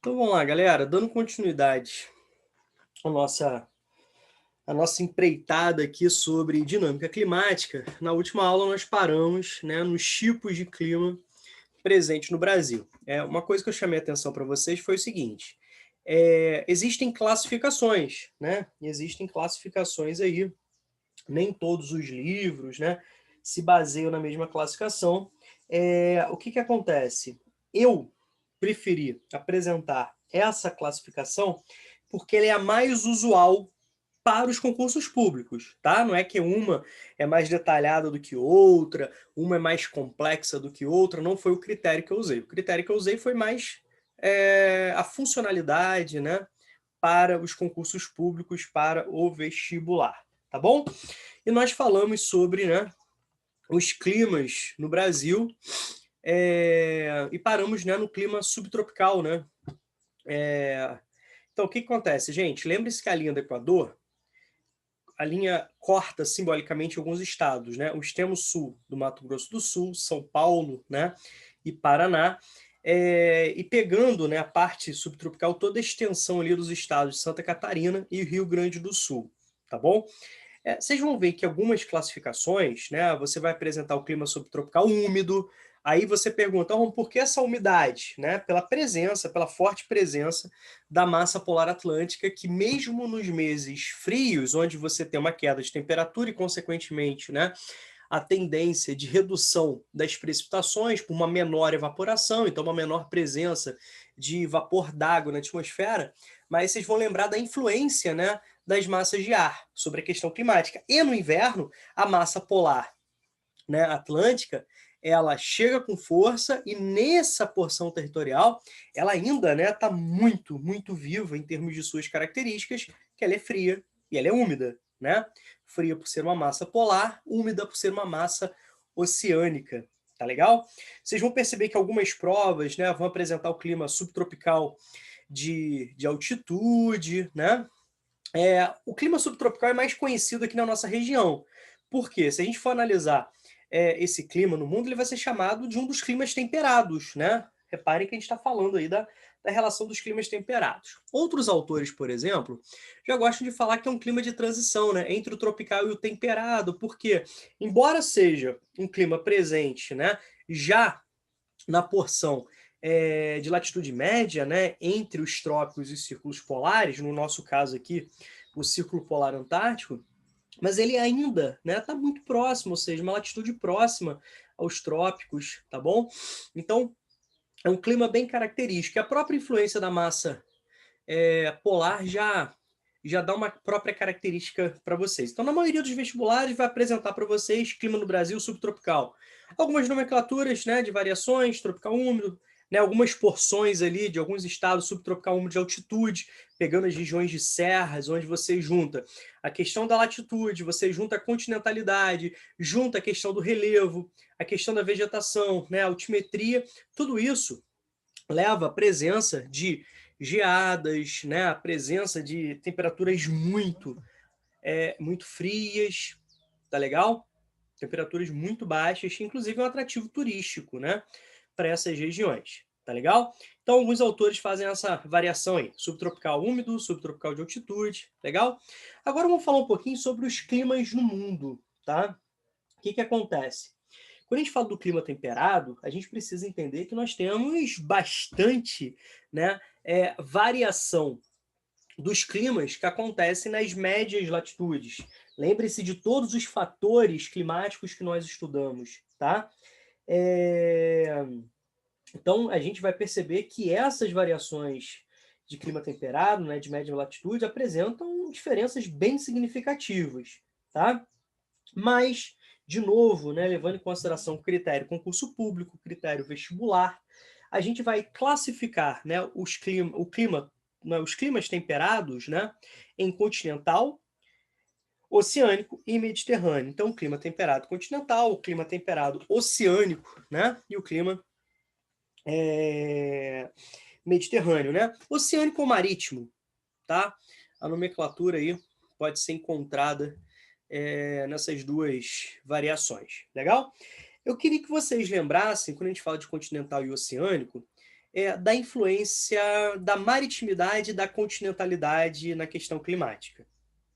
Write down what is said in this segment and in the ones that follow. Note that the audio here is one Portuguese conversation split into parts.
Então vamos lá, galera, dando continuidade à nossa empreitada aqui sobre dinâmica climática. Na última aula nós paramos, né, nos tipos de clima presentes no Brasil. Uma coisa que eu chamei a atenção para vocês foi o seguinte: existem classificações, né? Existem classificações aí, nem todos os livros, né, se baseiam na mesma classificação. O que que acontece? Eu preferi apresentar essa classificação porque ela é a mais usual para os concursos públicos, tá? Não é que uma é mais detalhada do que outra, uma é mais complexa do que outra, não foi o critério que eu usei. O critério que eu usei foi mais a funcionalidade, né, para os concursos públicos, para o vestibular, tá bom? E nós falamos sobre, né, os climas no Brasil, e paramos, né, no clima subtropical, né? Então, o que que acontece, gente? Lembre-se que a linha do Equador, a linha corta simbolicamente alguns estados, né? O extremo sul do Mato Grosso do Sul, São Paulo, né, e Paraná, e pegando, né, a parte subtropical, toda a extensão ali dos estados de Santa Catarina e Rio Grande do Sul, tá bom? Vocês vão ver que algumas classificações, né, você vai apresentar o clima subtropical úmido, aí você pergunta, por que essa umidade? Né? Pela presença, pela forte presença da massa polar atlântica, que mesmo nos meses frios, onde você tem uma queda de temperatura e, consequentemente, né, a tendência de redução das precipitações por uma menor evaporação, então uma menor presença de vapor d'água na atmosfera, mas vocês vão lembrar da influência, né, das massas de ar sobre a questão climática. E no inverno, a massa polar, né, atlântica, ela chega com força e nessa porção territorial, ela ainda, né, está muito, muito viva em termos de suas características, que ela é fria e ela é úmida, né? Fria por ser uma massa polar, úmida por ser uma massa oceânica, tá legal? Vocês vão perceber que algumas provas, né, vão apresentar o clima subtropical de altitude, né? O clima subtropical é mais conhecido aqui na nossa região. Por quê? Se a gente for analisar esse clima no mundo, ele vai ser chamado de um dos climas temperados, né? Reparem que a gente está falando aí da relação dos climas temperados. Outros autores, por exemplo, já gostam de falar que é um clima de transição, né, entre o tropical e o temperado, porque, embora seja um clima presente, né, já na porção de latitude média, né, entre os trópicos e os círculos polares, no nosso caso aqui, o Círculo Polar Antártico, mas ele ainda, né, está muito próximo, ou seja, uma latitude próxima aos trópicos, tá bom? Então, é um clima bem característico. A própria influência da massa polar já dá uma própria característica para vocês. Então, na maioria dos vestibulares, vai apresentar para vocês clima no Brasil subtropical. Algumas nomenclaturas, né, de variações, tropical úmido, né, algumas porções ali de alguns estados subtropical úmido de altitude, pegando as regiões de serras, onde você junta a questão da latitude, você junta a continentalidade, junta a questão do relevo, a questão da vegetação, né, a altimetria, tudo isso leva à presença de geadas, né, a presença de temperaturas muito frias, tá legal? Temperaturas muito baixas, que inclusive é um atrativo turístico, né, para essas regiões, tá legal? Então, alguns autores fazem essa variação aí, subtropical úmido, subtropical de altitude, legal? Agora vamos falar um pouquinho sobre os climas no mundo, tá? O que que acontece? Quando a gente fala do clima temperado, a gente precisa entender que nós temos bastante, né, variação dos climas que acontecem nas médias latitudes. Lembre-se de todos os fatores climáticos que nós estudamos, tá? É... Então, a gente vai perceber que essas variações de clima temperado, né, de média latitude, apresentam diferenças bem significativas, tá? Mas, de novo, né, levando em consideração o critério concurso público, critério vestibular, a gente vai classificar, né, né, os climas temperados, né, em continental, oceânico e mediterrâneo. Então, o clima temperado continental, o clima temperado oceânico, né, e o clima mediterrâneo, né? Oceânico ou marítimo, tá? A nomenclatura aí pode ser encontrada nessas duas variações, legal? Eu queria que vocês lembrassem, quando a gente fala de continental e oceânico, da influência da maritimidade e da continentalidade na questão climática.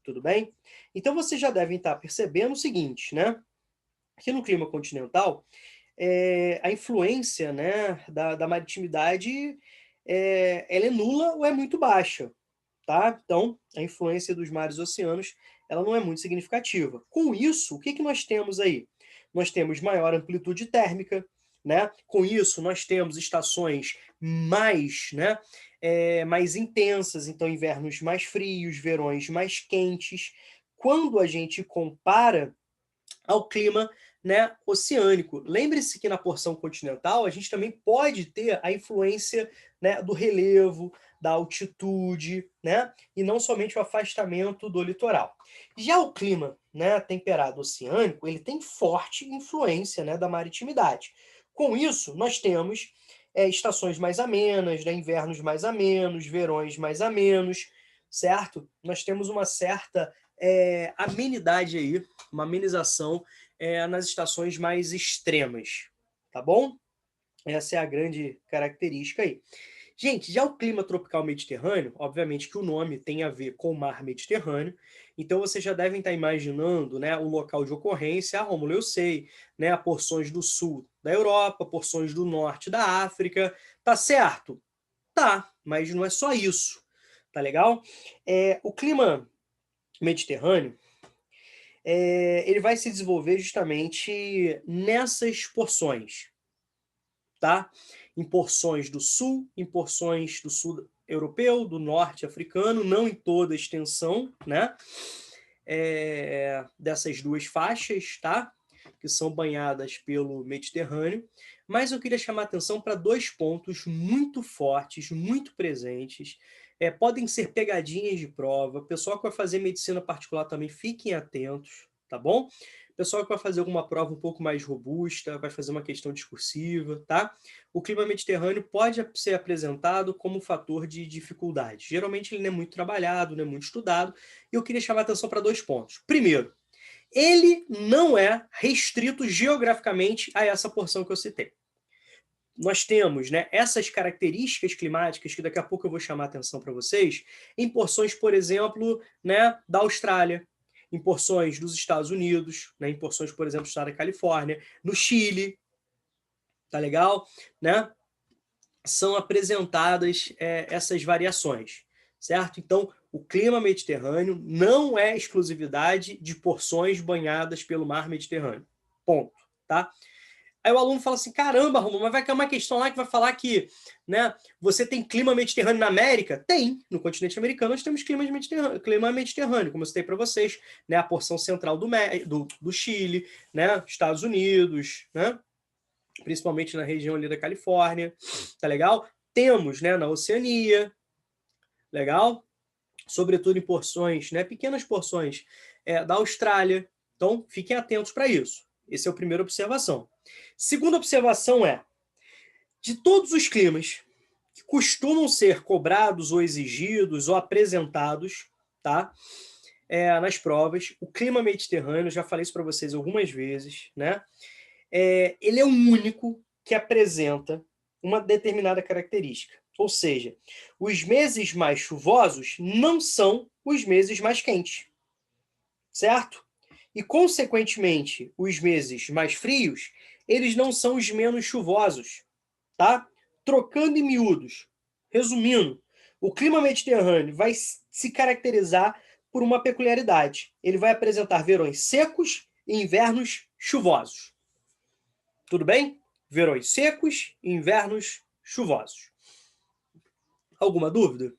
Tudo bem? Então vocês já devem estar percebendo o seguinte, né? Aqui no clima continental, a influência, né, da maritimidade ela é nula ou é muito baixa, tá? Então, a influência dos mares e oceanos ela não é muito significativa. Com isso, o que nós temos aí? Nós temos maior amplitude térmica, né? Com isso, nós temos estações mais, né, mais intensas, então invernos mais frios, verões mais quentes. Quando a gente compara ao clima, né, oceânico. Lembre-se que na porção continental a gente também pode ter a influência, né, do relevo, da altitude, né, e não somente o afastamento do litoral. Já o clima, né, temperado oceânico, ele tem forte influência, né, da maritimidade. Com isso, nós temos estações mais amenas, né, invernos mais amenos, verões mais amenos, certo? Nós temos uma certa amenidade aí, uma amenização nas estações mais extremas, tá bom? Essa é a grande característica aí. Gente, já o clima tropical mediterrâneo, obviamente que o nome tem a ver com o mar Mediterrâneo, então vocês já devem estar imaginando, né, o local de ocorrência. Ah, Rômulo, eu sei, né, porções do sul da Europa, porções do norte da África, tá certo? Tá, mas não é só isso, tá legal? O clima mediterrâneo, ele vai se desenvolver justamente nessas porções, tá? Em porções do sul, em porções do sul europeu, do norte africano, não em toda a extensão, né? Dessas duas faixas, tá? Que são banhadas pelo Mediterrâneo. Mas eu queria chamar a atenção para dois pontos muito fortes, muito presentes. Podem ser pegadinhas de prova. Pessoal que vai fazer medicina particular também, fiquem atentos, tá bom? Pessoal que vai fazer alguma prova um pouco mais robusta, vai fazer uma questão discursiva, tá? O clima mediterrâneo pode ser apresentado como fator de dificuldade. Geralmente ele não é muito trabalhado, não é muito estudado, e eu queria chamar a atenção para dois pontos. Primeiro, ele não é restrito geograficamente a essa porção que eu citei. Nós temos, né, essas características climáticas, que daqui a pouco eu vou chamar a atenção para vocês, em porções, por exemplo, né, da Austrália, em porções dos Estados Unidos, né, em porções, por exemplo, do estado da Califórnia, no Chile, tá legal? Né? São apresentadas essas variações, certo? Então, o clima mediterrâneo não é exclusividade de porções banhadas pelo mar Mediterrâneo. Ponto, tá? Aí o aluno fala assim, caramba, Romulo, mas vai cair uma questão lá que vai falar que, né, você tem clima mediterrâneo na América? Tem. No continente americano nós temos clima mediterrâneo, como eu citei para vocês, né, a porção central do Chile, né, Estados Unidos, né, principalmente na região ali da Califórnia, tá legal? Temos, né, na Oceania, legal? Sobretudo em porções, né, pequenas porções da Austrália. Então, fiquem atentos para isso. Essa é a primeira observação. Segunda observação de todos os climas que costumam ser cobrados ou exigidos ou apresentados, tá? Nas provas, o clima mediterrâneo, já falei isso para vocês algumas vezes, né? Ele é o único que apresenta uma determinada característica. Ou seja, os meses mais chuvosos não são os meses mais quentes, certo? E, consequentemente, os meses mais frios, eles não são os menos chuvosos, tá? Trocando em miúdos, resumindo, o clima mediterrâneo vai se caracterizar por uma peculiaridade. Ele vai apresentar verões secos e invernos chuvosos. Tudo bem? Verões secos e invernos chuvosos. Alguma dúvida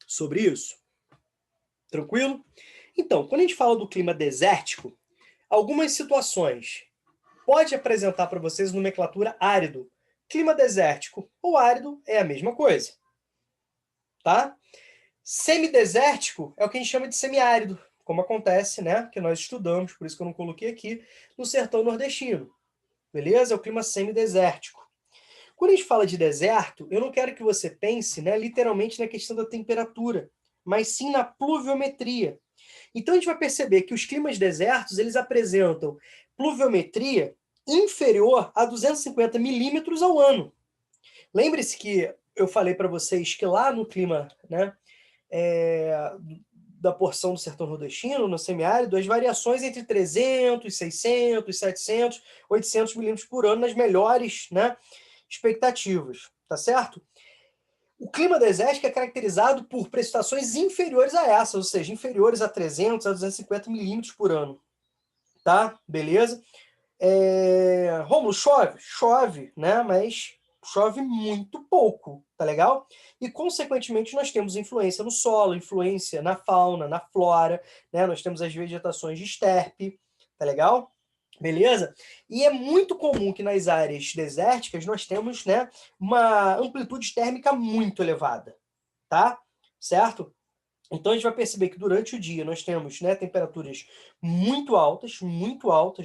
sobre isso? Tranquilo? Então, quando a gente fala do clima desértico, algumas situações pode apresentar para vocês nomenclatura árido. Clima desértico ou árido é a mesma coisa, tá? Semidesértico é o que a gente chama de semiárido, como acontece, né, que nós estudamos, por isso que eu não coloquei aqui, no sertão nordestino. Beleza? É o clima semidesértico. Quando a gente fala de deserto, eu não quero que você pense, né, literalmente na questão da temperatura, mas sim na pluviometria. Então a gente vai perceber que os climas desertos, eles apresentam pluviometria inferior a 250 milímetros ao ano. Lembre-se que eu falei para vocês que lá no clima, né, da porção do sertão nordestino, no semiárido, as variações entre 300, 600, 700, 800 milímetros por ano nas melhores, né, expectativas, tá certo? O clima desértico é caracterizado por precipitações inferiores a essas, ou seja, inferiores a 300 a 250 milímetros por ano, tá? Beleza? Rômulo, chove? Chove, né? Mas chove muito pouco, tá legal? E, consequentemente, nós temos influência no solo, influência na fauna, na flora, né? Nós temos as vegetações de estepe, tá legal? Beleza? E é muito comum que nas áreas desérticas nós temos, né, uma amplitude térmica muito elevada, tá? Certo? Então a gente vai perceber que durante o dia nós temos, né, temperaturas muito altas,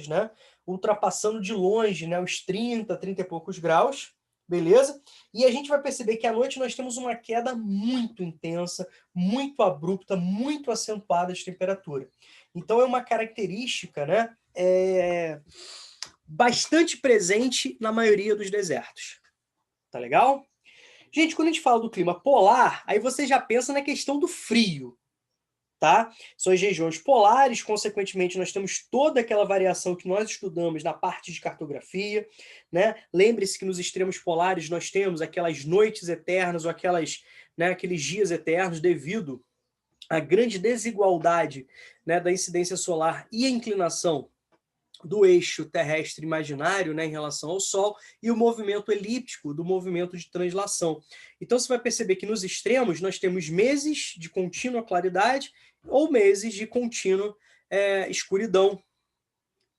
né, ultrapassando de longe, né, os 30, 30 e poucos graus, beleza? E a gente vai perceber que à noite nós temos uma queda muito intensa, muito abrupta, muito acentuada de temperatura. Então é uma característica, né, bastante presente na maioria dos desertos. Tá legal? Gente, quando a gente fala do clima polar, aí você já pensa na questão do frio, tá? São as regiões polares, consequentemente nós temos toda aquela variação que nós estudamos na parte de cartografia, né? Lembre-se que nos extremos polares nós temos aquelas noites eternas ou aquelas, né, aqueles dias eternos devido à grande desigualdade, né, da incidência solar e a inclinação do eixo terrestre imaginário, né, em relação ao Sol, e o movimento elíptico do movimento de translação. Então você vai perceber que nos extremos nós temos meses de contínua claridade ou meses de contínua escuridão,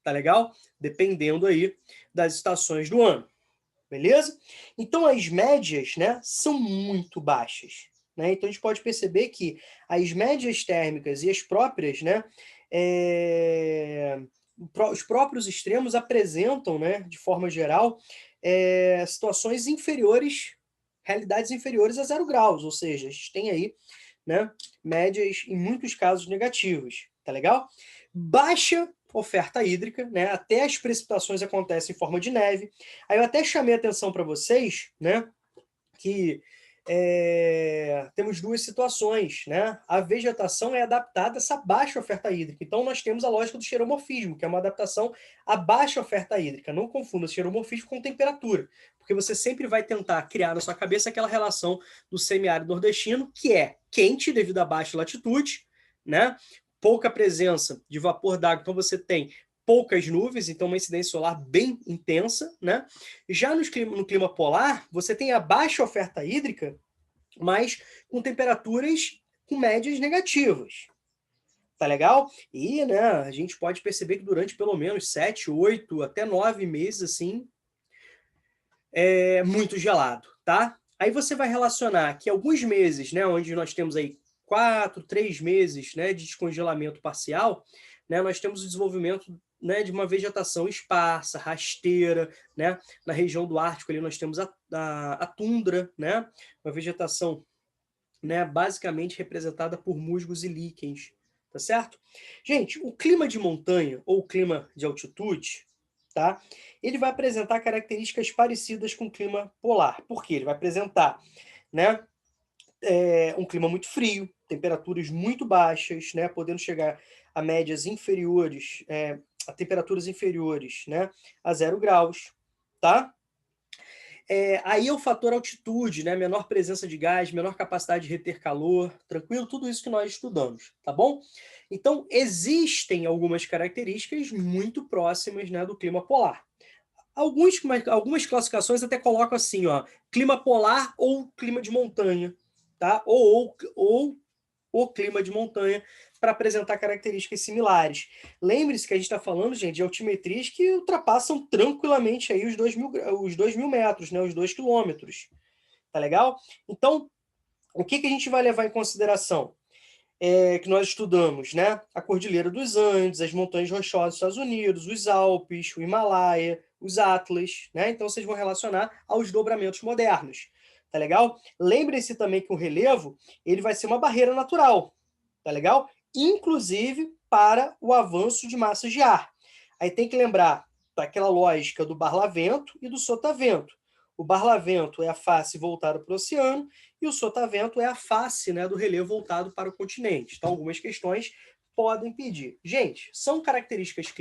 tá legal? Dependendo aí das estações do ano, beleza? Então as médias, né, são muito baixas, né? Então a gente pode perceber que as médias térmicas e as próprias, né, os próprios extremos apresentam, né, de forma geral, situações inferiores, realidades inferiores a 0 graus, ou seja, a gente tem aí, né, médias, em muitos casos, negativas, tá legal? Baixa oferta hídrica, né, até as precipitações acontecem em forma de neve. Aí eu até chamei a atenção para vocês, né, que temos duas situações, né? A vegetação é adaptada a essa baixa oferta hídrica. Então, nós temos a lógica do xeromorfismo, que é uma adaptação à baixa oferta hídrica. Não confunda xeromorfismo com temperatura, porque você sempre vai tentar criar na sua cabeça aquela relação do semiárido nordestino, que é quente devido à baixa latitude, né? Pouca presença de vapor d'água, então você tem poucas nuvens, então uma incidência solar bem intensa, né? Já no clima polar, você tem a baixa oferta hídrica, mas com temperaturas com médias negativas. Tá legal? E, né, a gente pode perceber que durante pelo menos 7, 8, até 9 meses, assim, é muito gelado, tá? Aí você vai relacionar que alguns meses, né, onde nós temos aí 4, 3 meses, né, de descongelamento parcial, né, nós temos o desenvolvimento, né, de uma vegetação esparsa, rasteira, né? Na região do Ártico ali nós temos a tundra, né? Uma vegetação, né, basicamente representada por musgos e líquens, tá certo? Gente, o clima de montanha ou clima de altitude, tá? Ele vai apresentar características parecidas com o clima polar. Por quê? Ele vai apresentar, né, um clima muito frio, temperaturas muito baixas, né, podendo chegar a médias inferiores, a temperaturas inferiores, né, a 0 graus, tá? Aí é o fator altitude, né, menor presença de gás, menor capacidade de reter calor, tranquilo? Tudo isso que nós estudamos, tá bom? Então, existem algumas características muito próximas, né, do clima polar. Algumas classificações até colocam assim, ó, clima polar ou clima de montanha, tá? Ou o clima de montanha para apresentar características similares. Lembre-se que a gente está falando, gente, de altimetrias que ultrapassam tranquilamente aí os 2.000 metros, né? Os 2 quilômetros. Tá legal? Então, o que a gente vai levar em consideração? Que nós estudamos, né? A Cordilheira dos Andes, as montanhas rochosas dos Estados Unidos, os Alpes, o Himalaia, os Atlas, né? Então vocês vão relacionar aos dobramentos modernos, tá legal? Lembrem-se também que o relevo, ele vai ser uma barreira natural, tá legal? Inclusive para o avanço de massas de ar. Aí tem que lembrar aquela lógica do barlavento e do sotavento. O barlavento é a face voltada para o oceano e o sotavento é a face, né, do relevo voltado para o continente. Então, algumas questões podem pedir. Gente, são características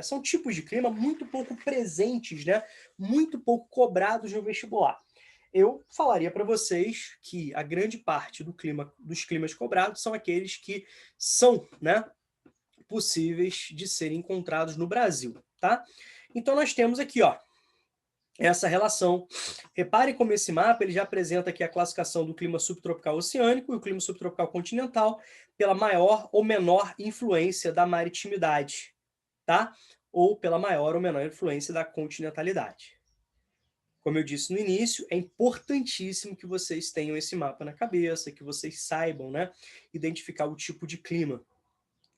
são tipos de clima muito pouco presentes, né, muito pouco cobrados no vestibular. Eu falaria para vocês que a grande parte dos climas cobrados são aqueles que são, né, possíveis de serem encontrados no Brasil, tá? Então nós temos aqui, ó, essa relação. Repare como esse mapa ele já apresenta aqui a classificação do clima subtropical oceânico e o clima subtropical continental pela maior ou menor influência da maritimidade, tá? Ou pela maior ou menor influência da continentalidade. Como eu disse no início, é importantíssimo que vocês tenham esse mapa na cabeça, que vocês saibam, né, identificar o tipo de clima,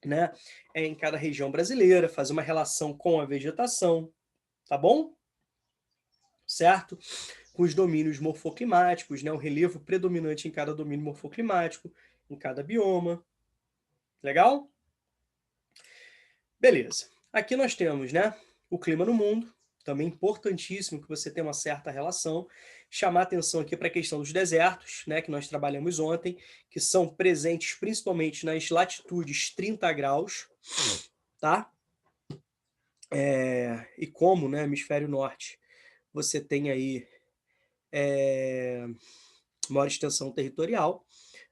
né, em cada região brasileira, fazer uma relação com a vegetação, tá bom? Certo? Com os domínios morfoclimáticos, né, o relevo predominante em cada domínio morfoclimático, em cada bioma. Legal? Beleza. Aqui nós temos, né, o clima no mundo, também importantíssimo que você tenha uma certa relação. Chamar atenção aqui para a questão dos desertos, né, que nós trabalhamos ontem, que são presentes principalmente nas latitudes 30 graus, tá? E como, né, hemisfério norte, você tem aí maior extensão territorial,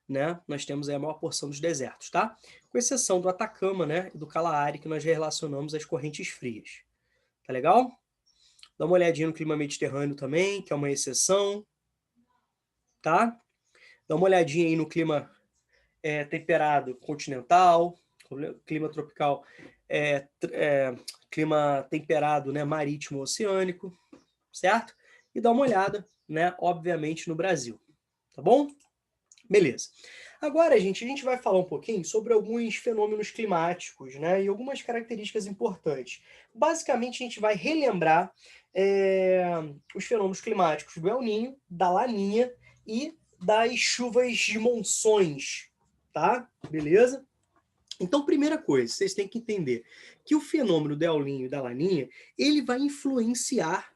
né, nós temos aí a maior porção dos desertos, tá? Com exceção do Atacama, né, e do Kalahari, que nós relacionamos às correntes frias. Tá legal? Dá uma olhadinha no clima mediterrâneo também, que é uma exceção, tá? Dá uma olhadinha aí no clima temperado continental, clima tropical, clima temperado, né, marítimo oceânico, certo? E dá uma olhada, né, obviamente, no Brasil, tá bom? Beleza. Agora, gente, a gente vai falar um pouquinho sobre alguns fenômenos climáticos, né, e algumas características importantes. Basicamente, a gente vai relembrar os fenômenos climáticos do El Niño, da Laninha e das chuvas de monções, tá? Beleza? Então, primeira coisa, vocês têm que entender que o fenômeno do El Niño e da Laninha, ele vai influenciar,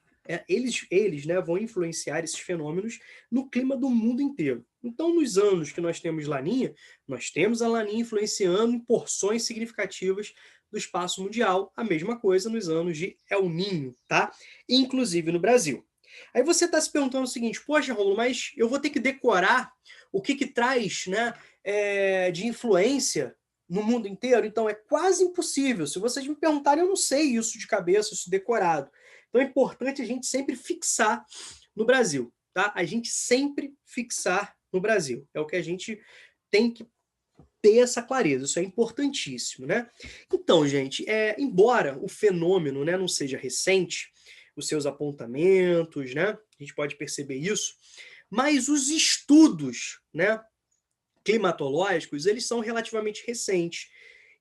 eles né, vão influenciar esses fenômenos no clima do mundo inteiro. Então, nos anos que nós temos Laninha, nós temos a Laninha influenciando em porções significativas do espaço mundial. A mesma coisa nos anos de El Niño, tá? Inclusive no Brasil. Aí você está se perguntando o seguinte, poxa, Romulo, mas eu vou ter que decorar o que traz, né, de influência no mundo inteiro? Então é quase impossível. Se vocês me perguntarem, eu não sei isso de cabeça, isso decorado. Então é importante a gente sempre fixar no Brasil, tá? A gente sempre fixar no Brasil. É o que a gente tem que ter essa clareza, isso é importantíssimo, né? Então, gente, embora o fenômeno, né, não seja recente, os seus apontamentos, né, a gente pode perceber isso, mas os estudos, né, climatológicos, eles são relativamente recentes.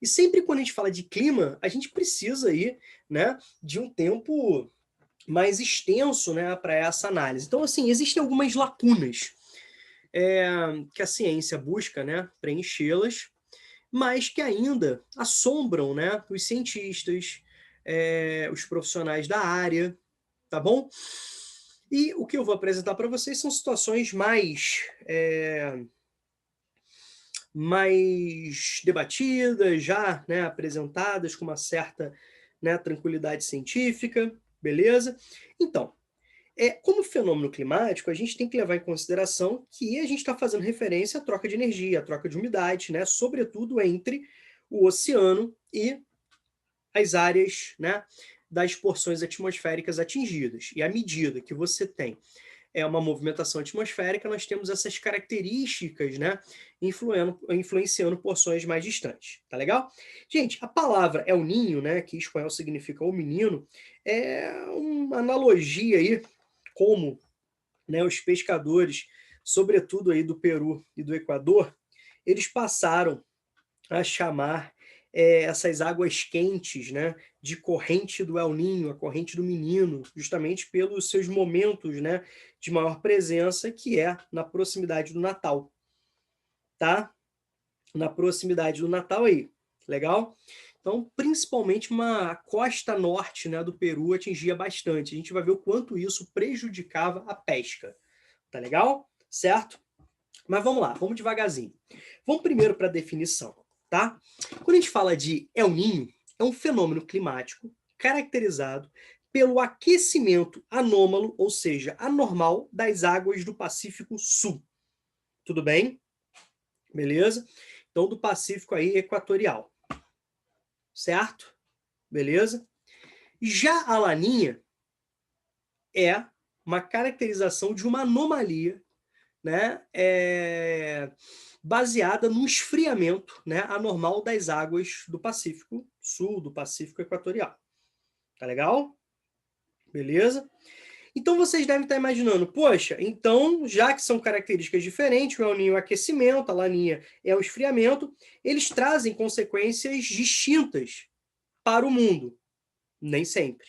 E sempre quando a gente fala de clima, a gente precisa aí, né, de um tempo mais extenso, né, para essa análise. Então, assim, existem algumas lacunas que a ciência busca, né, preenchê-las, mas que ainda assombram, né, os cientistas, os profissionais da área, tá bom? E o que eu vou apresentar para vocês são situações mais debatidas, já, né, apresentadas com uma certa, né, tranquilidade científica, beleza? Então, como fenômeno climático, a gente tem que levar em consideração que a gente está fazendo referência à troca de energia, à troca de umidade, né, sobretudo entre o oceano e as áreas, né, das porções atmosféricas atingidas. E à medida que você tem uma movimentação atmosférica, nós temos essas características, né, influenciando porções mais distantes, tá legal? Gente, a palavra El Niño, né, que em espanhol significa o menino, é uma analogia aí como, né, os pescadores, sobretudo aí do Peru e do Equador, eles passaram a chamar essas águas quentes, né, de corrente do El Niño, a corrente do menino, justamente pelos seus momentos, né, de maior presença, que é na proximidade do Natal, tá? Na proximidade do Natal aí, legal? Então, principalmente a costa norte, né, do Peru atingia bastante. A gente vai ver o quanto isso prejudicava a pesca. Tá legal? Certo? Mas vamos lá, vamos devagarzinho. Vamos primeiro para a definição, tá? Quando a gente fala de El Niño, é um fenômeno climático caracterizado pelo aquecimento anômalo, ou seja, anormal, das águas do Pacífico Sul. Tudo bem? Beleza? Então, do Pacífico aí equatorial. Certo? Beleza? Já a Laninha é uma caracterização de uma anomalia, né, baseada no esfriamento, né, anormal das águas do Pacífico Sul, do Pacífico Equatorial. Tá legal? Beleza? Então vocês devem estar imaginando, poxa, então, já que são características diferentes, o El Niño é o aquecimento, a Laninha é o esfriamento, eles trazem consequências distintas para o mundo. Nem sempre,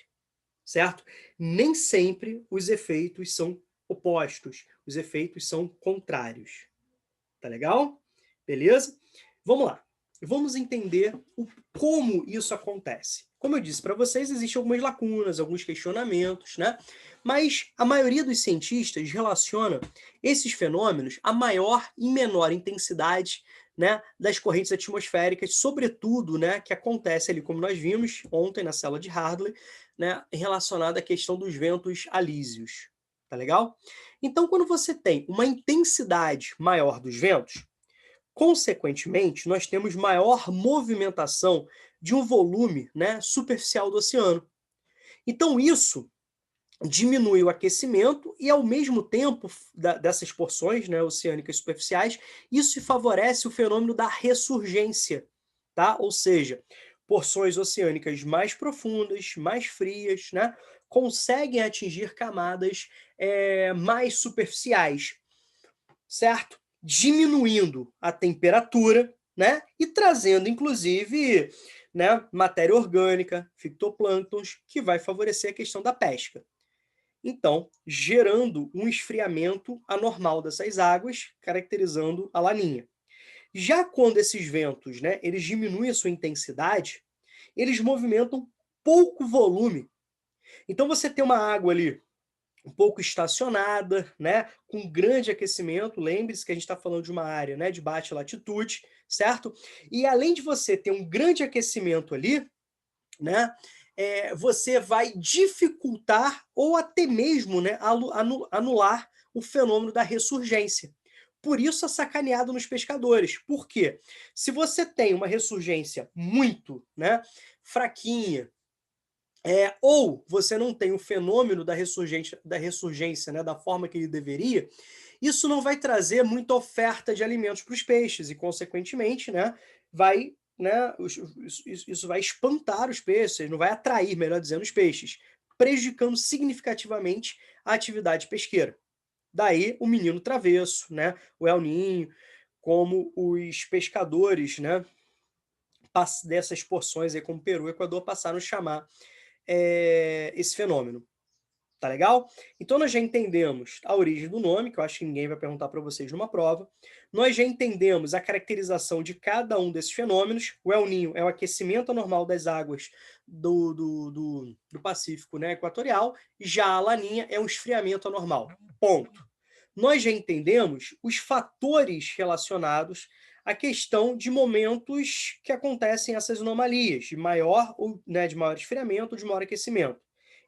certo? Nem sempre os efeitos são opostos, os efeitos são contrários. Tá legal? Beleza? Vamos lá. Vamos entender como isso acontece. Como eu disse para vocês, existem algumas lacunas, alguns questionamentos, né? Mas a maioria dos cientistas relaciona esses fenômenos a maior e menor intensidade, né, das correntes atmosféricas, sobretudo, né, que acontece ali, como nós vimos ontem na célula de Hadley, né, relacionada à questão dos ventos alísios. Tá legal? Então, quando você tem uma intensidade maior dos ventos, consequentemente, nós temos maior movimentação de um volume, né, superficial do oceano. Então, isso diminui o aquecimento e, ao mesmo tempo, dessas porções, né, oceânicas superficiais, isso favorece o fenômeno da ressurgência, tá? Ou seja, porções oceânicas mais profundas, mais frias, né, conseguem atingir camadas mais superficiais, certo? Diminuindo a temperatura, né? E trazendo, inclusive, né, matéria orgânica, fitoplânctons, que vai favorecer a questão da pesca. Então, gerando um esfriamento anormal dessas águas, caracterizando a laninha. Já quando esses ventos, né, eles diminuem a sua intensidade, eles movimentam pouco volume. Então você tem uma água ali um pouco estacionada, né, com grande aquecimento. Lembre-se que a gente está falando de uma área, né, de baixa latitude, certo? E além de você ter um grande aquecimento ali, né, você vai dificultar ou até mesmo, né, anular o fenômeno da ressurgência. Por isso é sacaneado nos pescadores. Por quê? Se você tem uma ressurgência muito, né, fraquinha, ou você não tem o fenômeno da ressurgência, né, da forma que ele deveria, isso não vai trazer muita oferta de alimentos para os peixes e, consequentemente, né, vai, né, isso vai espantar os peixes, não vai atrair, melhor dizendo, os peixes, prejudicando significativamente a atividade pesqueira. Daí o menino travesso, né, o El Niño, como os pescadores, né, dessas porções aí, como Peru e Equador, passaram a chamar esse fenômeno. Tá legal? Então nós já entendemos a origem do nome, que eu acho que ninguém vai perguntar para vocês numa prova. Nós já entendemos a caracterização de cada um desses fenômenos. O El Niño é o aquecimento anormal das águas do Pacífico, né, equatorial. Já a Laninha é um esfriamento anormal. Ponto. Nós já entendemos os fatores relacionados à questão de momentos que acontecem essas anomalias, de maior, né, de maior esfriamento ou de maior aquecimento.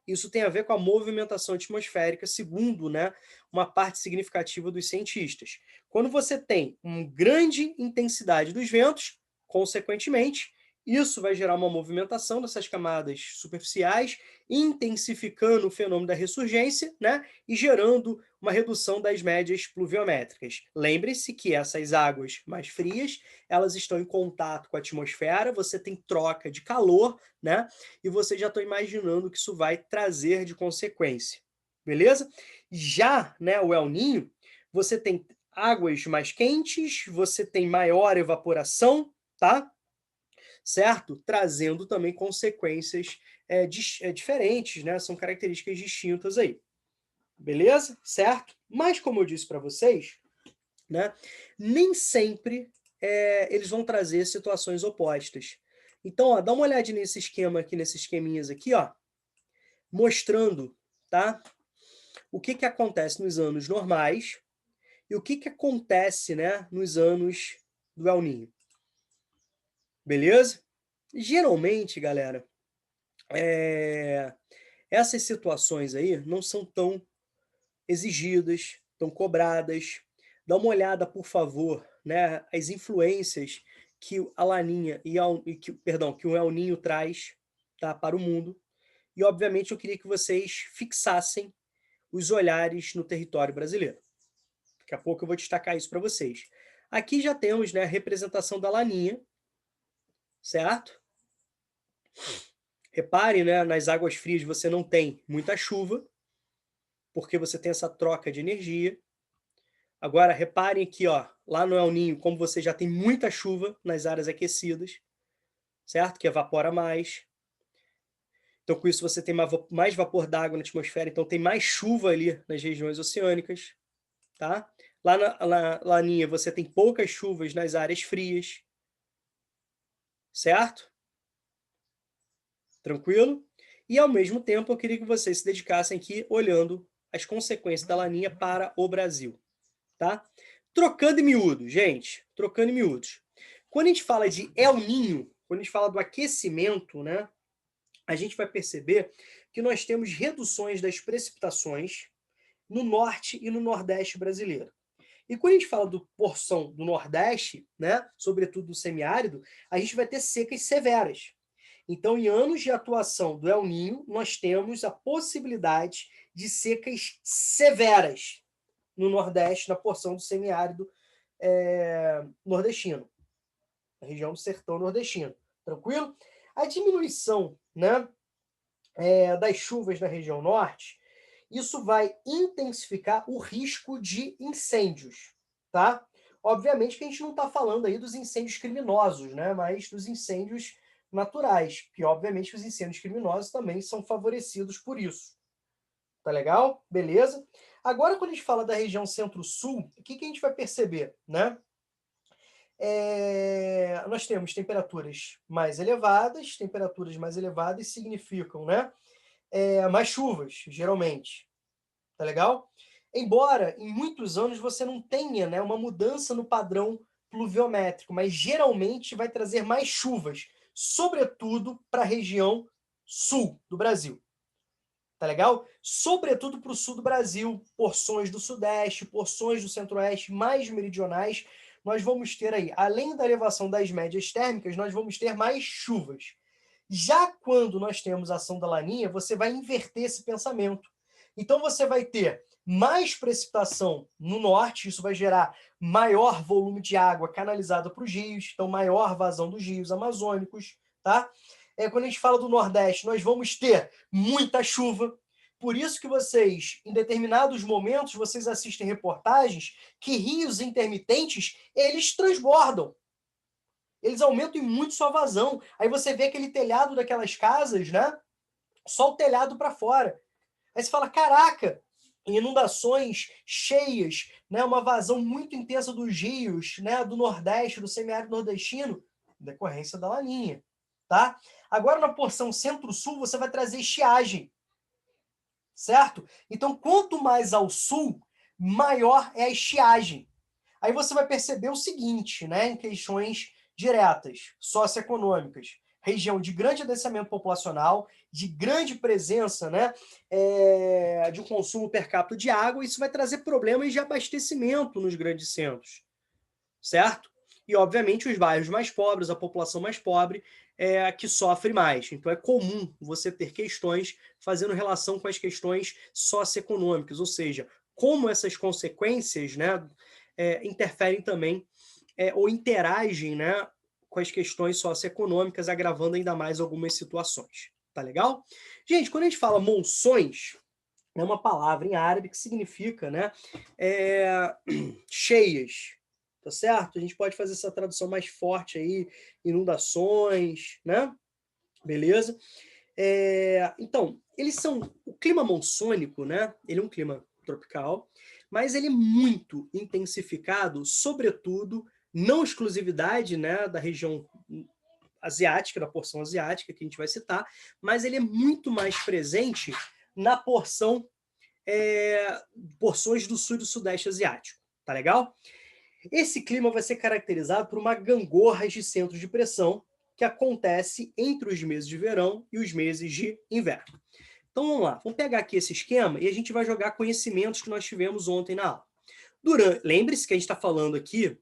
Isso tem a ver com a movimentação atmosférica, segundo, né, uma parte significativa dos cientistas. Quando você tem uma grande intensidade dos ventos, consequentemente, isso vai gerar uma movimentação dessas camadas superficiais, intensificando o fenômeno da ressurgência, né, e gerando uma redução das médias pluviométricas. Lembre-se que essas águas mais frias, elas estão em contato com a atmosfera, você tem troca de calor, né, e você já está imaginando o que isso vai trazer de consequência. Beleza? Já, né, o El Niño, você tem águas mais quentes, você tem maior evaporação, tá? Certo? Trazendo também consequências diferentes, né? São características distintas aí. Beleza? Certo? Mas, como eu disse para vocês, né, nem sempre eles vão trazer situações opostas. Então, ó, dá uma olhadinha nesse esquema aqui, nesses esqueminhas aqui, ó, mostrando, tá? O que que acontece nos anos normais e o que que acontece, né, nos anos do El Niño. Beleza? Geralmente, galera, essas situações aí não são tão exigidas, tão cobradas. Dá uma olhada, por favor, né, as influências que a Laninha que o El Niño traz, tá, para o mundo. E, obviamente, eu queria que vocês fixassem os olhares no território brasileiro. Daqui a pouco eu vou destacar isso para vocês. Aqui já temos, né, a representação da Laninha, certo? Repare, né, nas águas frias você não tem muita chuva, porque você tem essa troca de energia. Agora, reparem aqui, ó, lá no El Niño, como você já tem muita chuva nas áreas aquecidas, certo? Que evapora mais. Então, com isso, você tem mais vapor d'água na atmosfera, então tem mais chuva ali nas regiões oceânicas, tá? Lá na Laninha, você tem poucas chuvas nas áreas frias, certo? Tranquilo? E, ao mesmo tempo, eu queria que vocês se dedicassem aqui olhando as consequências da Laninha para o Brasil, tá? Trocando em miúdos, gente, trocando em miúdos. Quando a gente fala de El Niño, quando a gente fala do aquecimento, né, a gente vai perceber que nós temos reduções das precipitações no norte e no nordeste brasileiro. E quando a gente fala do porção do nordeste, né, sobretudo do semiárido, a gente vai ter secas severas. Então, em anos de atuação do El Niño, nós temos a possibilidade de secas severas no nordeste, na porção do semiárido nordestino, na região do sertão nordestino. Tranquilo? A diminuição, né, das chuvas na região norte, isso vai intensificar o risco de incêndios, tá? Obviamente que a gente não está falando aí dos incêndios criminosos, né, mas dos incêndios naturais, que obviamente os incêndios criminosos também são favorecidos por isso. Tá legal? Beleza? Agora, quando a gente fala da região centro-sul, o que que a gente vai perceber, né? Nós temos temperaturas mais elevadas significam, né, mais chuvas, geralmente. Tá legal? Embora em muitos anos você não tenha, né, uma mudança no padrão pluviométrico, mas geralmente vai trazer mais chuvas, sobretudo para a região sul do Brasil. Tá legal? Sobretudo para o sul do Brasil, porções do sudeste, porções do centro-oeste mais meridionais, nós vamos ter aí, além da elevação das médias térmicas, nós vamos ter mais chuvas. Já quando nós temos a ação da Laninha, você vai inverter esse pensamento. Então você vai ter mais precipitação no norte, isso vai gerar maior volume de água canalizada para os rios, então maior vazão dos rios amazônicos, tá? Quando a gente fala do nordeste, nós vamos ter muita chuva. Por isso que vocês, em determinados momentos, vocês assistem reportagens que rios intermitentes, eles transbordam. Eles aumentam muito sua vazão. Aí você vê aquele telhado daquelas casas, né? Só o telhado para fora. Aí você fala, caraca, inundações cheias, né? Uma vazão muito intensa dos rios, né? Do Nordeste, do semiárido nordestino, decorrência da Laninha, tá? Agora, na porção centro-sul, você vai trazer estiagem, certo? Então, quanto mais ao sul, maior é a estiagem. Aí você vai perceber o seguinte, né, em questões diretas, socioeconômicas, região de grande adensamento populacional, de grande presença, né, de um consumo per capita de água, isso vai trazer problemas de abastecimento nos grandes centros, certo? E, obviamente, os bairros mais pobres, a população mais pobre, é a que sofre mais. Então, é comum você ter questões fazendo relação com as questões socioeconômicas, ou seja, como essas consequências, né, interferem também ou interagem, né, com as questões socioeconômicas, agravando ainda mais algumas situações. Tá legal? Gente, quando a gente fala monções, é uma palavra em árabe que significa, né, cheias, tá certo? A gente pode fazer essa tradução mais forte aí, inundações, né? Beleza? Então, eles são... O clima monçônico, né? Ele é um clima tropical, mas ele é muito intensificado, sobretudo, não exclusividade, né, da região asiática, da porção asiática, que a gente vai citar, mas ele é muito mais presente na porções do sul e do sudeste asiático, tá legal? Esse clima vai ser caracterizado por uma gangorra de centros de pressão que acontece entre os meses de verão e os meses de inverno. Então vamos lá, vamos pegar aqui esse esquema e a gente vai jogar conhecimentos que nós tivemos ontem na aula. Lembre-se que a gente está falando aqui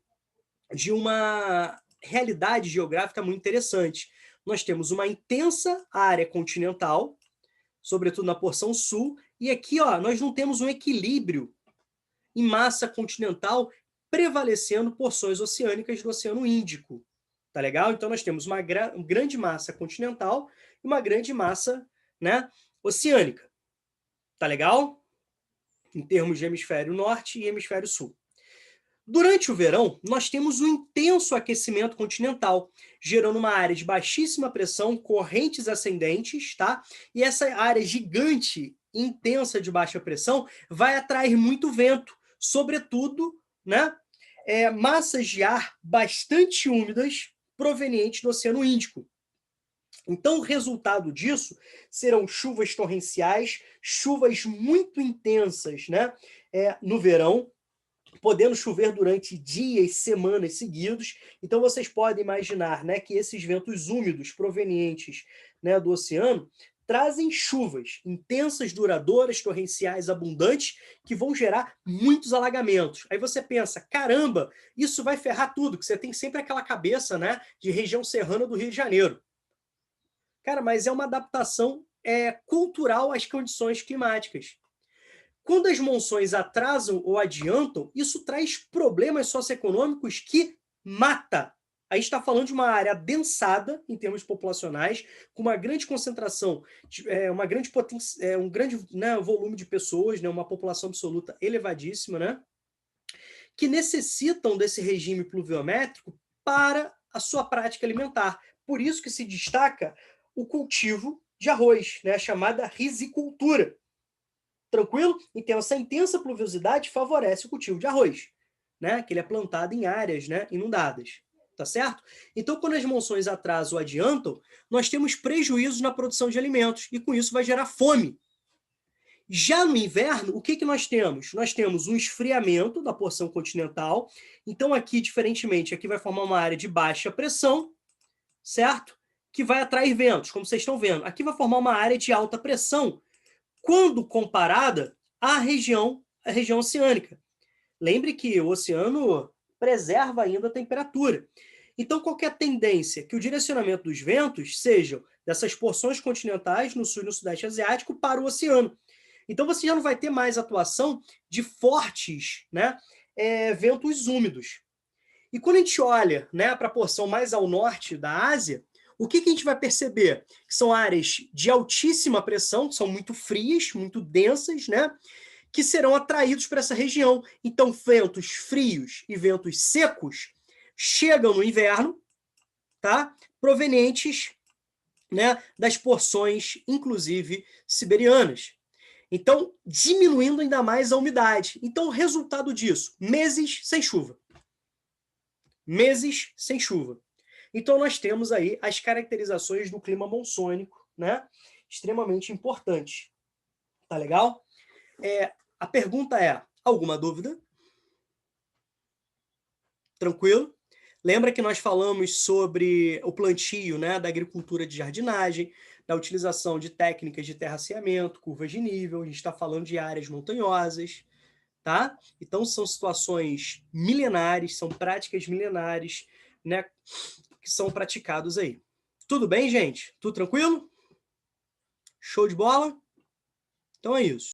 de uma realidade geográfica muito interessante. Nós temos uma intensa área continental, sobretudo na porção sul, e aqui nós não temos um equilíbrio em massa continental prevalecendo porções oceânicas do Oceano Índico. Tá legal? Então nós temos uma grande massa continental e uma grande massa, né, oceânica. Tá legal? Em termos de hemisfério norte e hemisfério sul. Durante o verão, nós temos um intenso aquecimento continental, gerando uma área de baixíssima pressão, correntes ascendentes, tá? E essa área gigante, intensa de baixa pressão, vai atrair muito vento, sobretudo, né, massas de ar bastante úmidas provenientes do Oceano Índico. Então, o resultado disso serão chuvas torrenciais, chuvas muito intensas, né, no verão, podendo chover durante dias, semanas seguidos. Então, vocês podem imaginar, né, que esses ventos úmidos provenientes, né, do oceano trazem chuvas intensas, duradouras, torrenciais, abundantes, que vão gerar muitos alagamentos. Aí você pensa, caramba, isso vai ferrar tudo, que você tem sempre aquela cabeça, né, de região serrana do Rio de Janeiro. Cara, mas é uma adaptação cultural às condições climáticas. Quando as monções atrasam ou adiantam, isso traz problemas socioeconômicos que mata. A gente está falando de uma área adensada em termos populacionais, com uma grande concentração, um grande, né, volume de pessoas, né, uma população absoluta elevadíssima, né, que necessitam desse regime pluviométrico para a sua prática alimentar. Por isso que se destaca o cultivo de arroz, né, a chamada rizicultura. Tranquilo? Então, essa intensa pluviosidade favorece o cultivo de arroz, né? Que ele é plantado em áreas, né, inundadas. Tá certo? Então, quando as monções atrasam ou adiantam, nós temos prejuízos na produção de alimentos e, com isso, vai gerar fome. Já no inverno, o que nós temos? Nós temos um esfriamento da porção continental. Então, aqui, diferentemente, aqui vai formar uma área de baixa pressão, certo? Que vai atrair ventos, como vocês estão vendo. Aqui vai formar uma área de alta pressão, quando comparada à região oceânica. Lembre que o oceano preserva ainda a temperatura. Então, qual que é a tendência? Que o direcionamento dos ventos sejam dessas porções continentais no sul e no sudeste asiático para o oceano. Então, você já não vai ter mais atuação de fortes, né, ventos úmidos. E quando a gente olha, né, para a porção mais ao norte da Ásia, o que a gente vai perceber? Que são áreas de altíssima pressão, que são muito frias, muito densas, né? Que serão atraídos para essa região. Então, ventos frios e ventos secos chegam no inverno, tá? Provenientes, né, das porções, inclusive, siberianas. Então, diminuindo ainda mais a umidade. Então, o resultado disso, meses sem chuva. Meses sem chuva. Então, nós temos aí as caracterizações do clima monsônico, né? Extremamente importante. Tá legal? A pergunta é, alguma dúvida? Tranquilo? Lembra que nós falamos sobre o plantio, né, da agricultura de jardinagem, da utilização de técnicas de terraceamento, curvas de nível, a gente está falando de áreas montanhosas, tá? Então, são situações milenares, são práticas milenares, né, que são praticados aí. Tudo bem, gente? Tudo tranquilo? Show de bola? Então é isso.